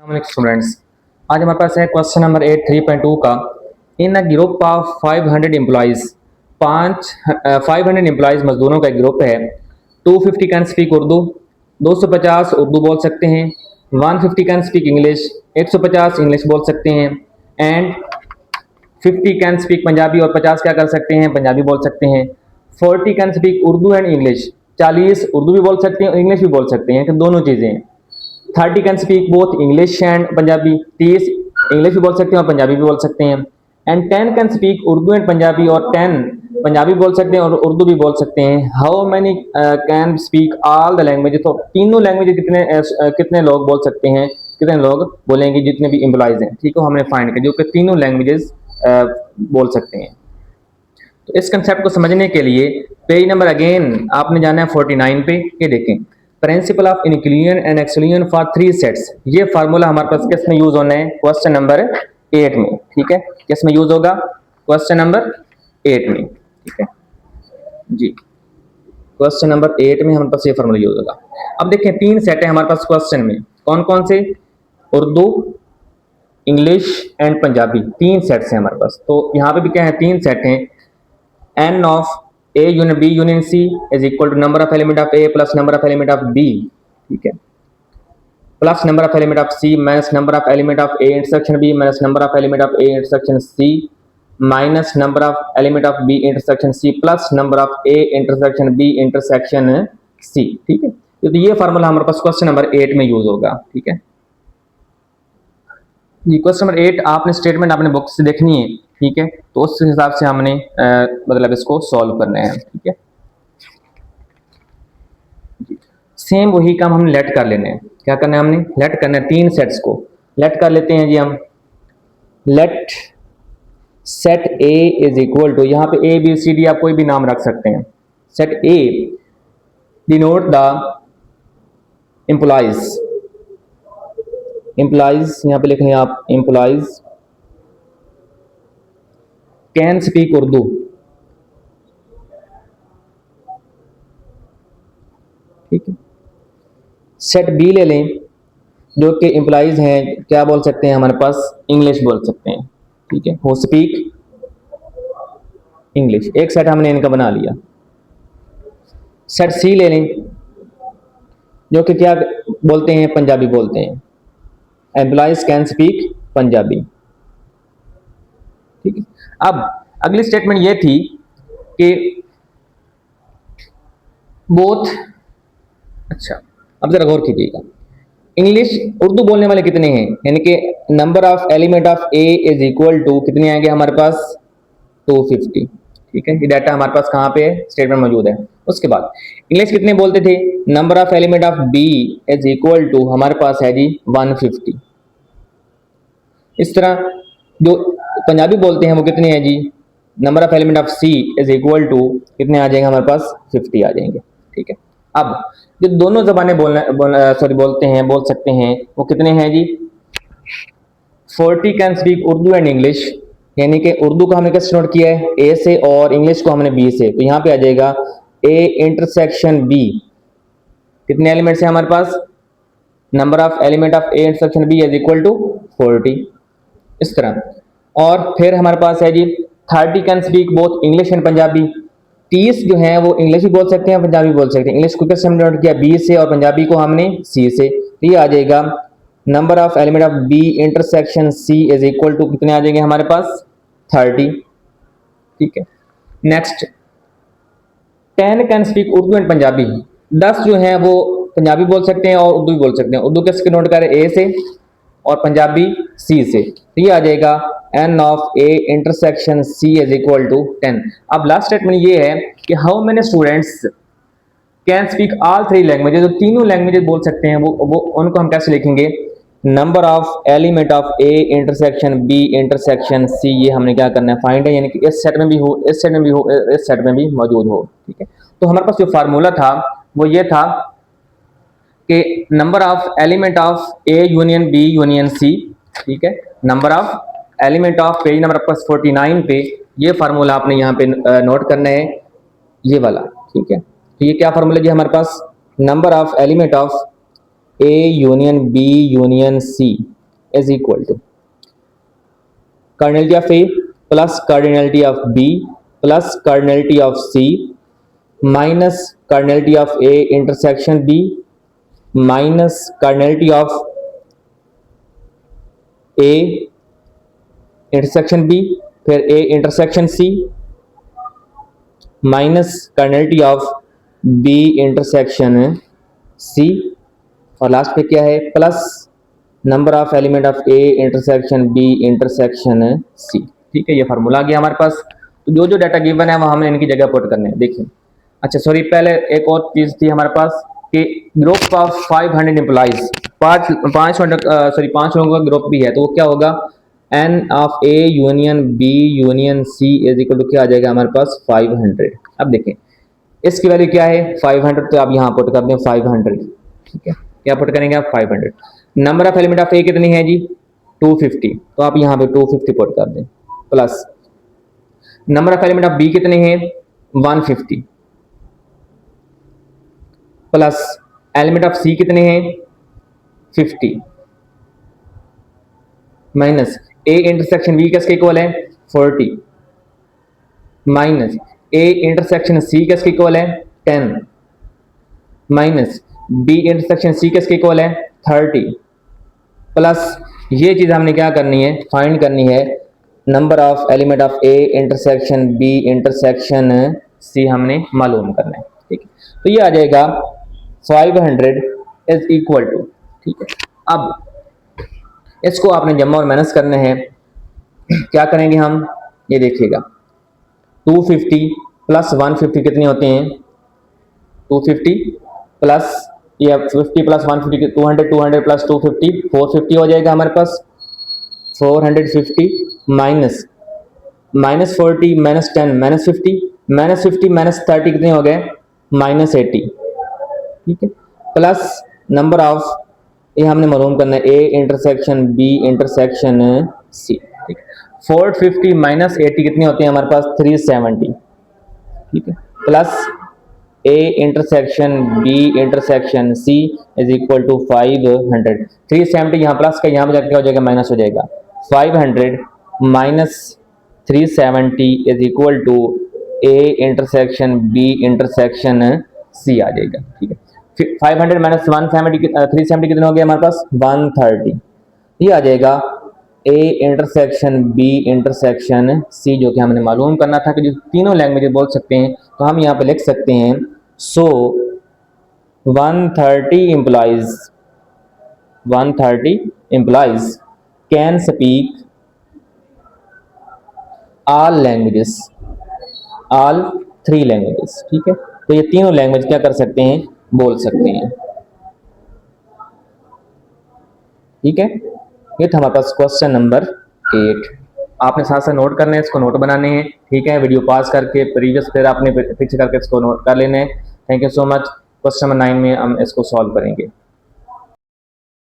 Students, आज हमारे पास है क्वेश्चन नंबर 8 3.2 का। In a group of 500 employees, 500 employees मजदूरों का एक ग्रुप है। 250 कैन स्पीक उर्दू, 250 उर्दू बोल सकते हैं। 150 कैन स्पीक इंग्लिश, 150 इंग्लिश बोल सकते हैं। एंड 50 कैन स्पीक पंजाबी, और 50 क्या कर सकते हैं, पंजाबी बोल सकते हैं। 40 can speak Urdu and English, 40 Urdu भी बोल सकते हैं और इंग्लिश भी बोल सकते हैं, कि दोनों चीज़ें हैं। 30 can speak both English and Punjabi, 30 English भी बोल सकते हैं और पंजाबी भी बोल सकते हैं। And 10 can speak Urdu and Punjabi, और 10 पंजाबी बोल सकते हैं और उर्दू भी बोल सकते हैं। How many can speak all the language, तो तीनों लैंग्वेज कितने लोग बोल सकते हैं, कितने लोग बोलेंगे जितने भी एम्प्लॉइज हैं, ठीक है, हमने फाइंड किया जो कि तीनों लैंग्वेजेस बोल सकते हैं। तो इस कंसेप्ट को समझने के लिए पेज नंबर अगेन आपने जाना है 49 पे। ये देखें, principle of inclusion and exclusion for 3 sets. ये फार्मूला हमारे पास किस में यूज होना है, क्वेश्चन नंबर 8 में, ठीक है। किस में यूज होगा, क्वेश्चन नंबर 8 में, ठीक है जी। क्वेश्चन नंबर 8 में हमारे पास ये फार्मूला यूज होगा। अब देखें, 3 सेट है हमारे पास क्वेश्चन में, कौन कौन से, Urdu, English and Punjabi, 3 sets हैं हमारे पास। तो यहाँ पे भी क्या है, 3 सेट हैं। n of a union b union c is equal to number of element of a plus number of element of b, ठीक है, plus number of element of c minus number of element of a intersection b minus number of element of a intersection c minus number of element of b intersection c plus number of a intersection b intersection c, ठीक है। तो ये formula हमारे पास question number 8 में use होगा, ठीक है जी। Question number 8 आपने स्टेटमेंट आपने बुक से देखनी है, ठीक है, तो उस हिसाब से हमने मतलब इसको सॉल्व करना है, ठीक है। सेम वही काम हम लेट कर लेने हैं। क्या करना है, हमने लेट करना है 3 सेट्स को। लेट कर लेते हैं जी हम। Let set A is equal to, यहाँ पे ए बी सी डी आप कोई भी नाम रख सकते हैं। Set A denote the employees, employees यहाँ पे लिख लें आप, एम्प्लॉइज कैन स्पीक उर्दू, ठीक है। सेट बी ले लें, जो कि एम्प्लॉइज हैं, क्या बोल सकते हैं हमारे पास, इंग्लिश बोल सकते हैं, ठीक है, वो स्पीक इंग्लिश। एक सेट हमने इनका बना लिया। सेट सी ले लें, जो कि क्या बोलते हैं, पंजाबी बोलते हैं, एम्प्लॉइज कैन स्पीक पंजाबी, ठीक है। अब अगली स्टेटमेंट ये थी कि बोथ, अच्छा अब जरा गौर कीजिएगा, इंग्लिश उर्दू बोलने वाले कितने हैं, यानी कि number of element of A is equal to कितने आएंगे हमारे पास, 250, ठीक है। ये डाटा हमारे पास कहाँ पे है, स्टेटमेंट मौजूद है। उसके बाद इंग्लिश कितने बोलते थे, number of element of B is equal to हमारे पास है जी 150। इस तरह जो पंजाबी बोलते हैं वो कितने हैं जी, number of element of C is equal to कितने आ जाएंगे हमारे पास, 50 आ जाएंगे, ठीक है। अब जो दोनों जबानें बोलते हैं, बोल सकते हैं, वो कितने हैं जी, 40 can speak Urdu and English, यानी कि उर्दू को हमने कैसे नोट किया है, ए से, और इंग्लिश को हमने बी से। तो यहाँ पे आ जाएगा ए इंटरसेक्शन बी, कितने एलिमेंट्स हैं हमारे पास, number of element of A intersection B is equal to 40, इस तरह। और फिर हमारे पास है जी 30 can speak both English and Punjabi, 30 जो है वो इंग्लिश भी बोल सकते हैं, पंजाबी बोल सकते हैं। इंग्लिश को कैसे हमने नोट किया, बी से, और पंजाबी को हमने सी से। तो ये आ जाएगा number of element of B intersection C is equal to कितने आ जाएंगे हमारे पास, 30, ठीक है। Next 10 can speak Urdu and Punjabi, 10 जो है वो पंजाबी बोल सकते हैं और उर्दू भी बोल सकते हैं। उर्दू कैसे नोट करें, ए से, और पंजाबी सी से। तो ये आ जाएगा n of a intersection c is equal to 10। अब लास्ट स्टेटमेंट ये है कि how many students can speak all 3 languages, जो तीनों लैंग्वेजेस बोल सकते हैं वो उनको हम कैसे लिखेंगे, number of element of a intersection b intersection c, ये हमने क्या करना है, फाइंड है, यानी कि इस सेट में भी हो, इस सेट में भी हो, इस सेट में भी मौजूद हो, ठीक है। तो हमारे पास जो फार्मूला था वो ये था कि number of element of a union b union c, ठीक है, number of element of, page number आपका 49 पे ये फार्मूला आपने यहाँ पे नोट करना है, ये वाला, ठीक है। तो ये क्या फार्मूला जी हमारे पास, number of element of A union B union C, is equal to cardinality of A plus cardinality of B plus cardinality of C minus cardinality of A intersection B minus cardinality of A intersection B, फिर A intersection C minus cardinality of B intersection C, और last पे क्या है plus number of element of A intersection B intersection C। ठीक है, ये formula आ गया हमारे पास। तो जो जो डाटा गिवन है वो हमने इनकी जगह पुट करने हैं। देखिए, अच्छा सॉरी, पहले एक और चीज़ थी हमारे पास कि ग्रुप ऑफ 500 एम्प्लॉइज, पाँच लोगों का ग्रुप भी है, तो वो क्या होगा, N of A union B union C is equal to क्या आ जाएगा हमारे पास 500। अब देखें इसकी वैल्यू क्या है 500, तो आप यहाँ पुट कर दें 500। ठीक है, क्या पुट करेंगे आप 500। नंबर ऑफ एलिमेंट ऑफ ए कितनी है जी 250, तो आप यहाँ पे 250 पुट कर दें, plus number of element of B कितने हैं 150, प्लस एलिमेंट ऑफ सी कितने हैं 50, माइनस ए इंटरसेक्शन बी किसके इक्वल है 40, माइनस ए इंटरसेक्शन सी किसके इक्वल है 10, माइनस बी इंटरसेक्शन सी किसके इक्वल है 30, प्लस ये चीज हमने क्या करनी है फाइंड करनी है number of element of A intersection B intersection C हमने मालूम करना है। ठीक है, तो ये आ जाएगा 500 इज इक्वल टू, ठीक है, अब इसको आपने जमा और माइनस करने हैं, क्या करेंगे हम, ये देखिएगा 250 प्लस 150 कितने होते हैं 250 प्लस ये 50 प्लस 150 200, 200 प्लस 250 450 हो जाएगा हमारे पास 450, minus minus 40 minus 10 minus 50 minus 50 minus 30 कितने हो गए माइनस 80। ठीक है, प्लस नंबर ऑफ ये हमने मालूम करना है A intersection B intersection C. ठीक है, 450 माइनस 80 कितने होते हैं हमारे पास 370। ठीक है, plus A intersection B intersection C is equal to 500। 370 यहाँ प्लस का यहाँ पे जाकर क्या हो जाएगा माइनस हो जाएगा 500 minus 370 is equal to A intersection B intersection C आ जाएगा। ठीक है, 500 माइनस 170 370 कितने हो गया हमारे पास 130, ये आ जाएगा A intersection B intersection C, जो कि हमने मालूम करना था कि जो तीनों लैंग्वेज बोल सकते हैं, तो हम यहाँ पे लिख सकते हैं सो 130 employees can speak all languages, all 3 languages. ठीक है, तो ये तीनों लैंग्वेज क्या कर सकते हैं बोल सकते हैं। ठीक है, ये था हमारे पास क्वेश्चन नंबर 8। आपने साथ साथ नोट करने हैं, इसको नोट बनाने हैं। ठीक है, वीडियो पास करके प्रीवियस फिर आपने पीछे करके इसको नोट कर लेने हैं। Thank you so much. Question number 9 में हम इसको सॉल्व करेंगे।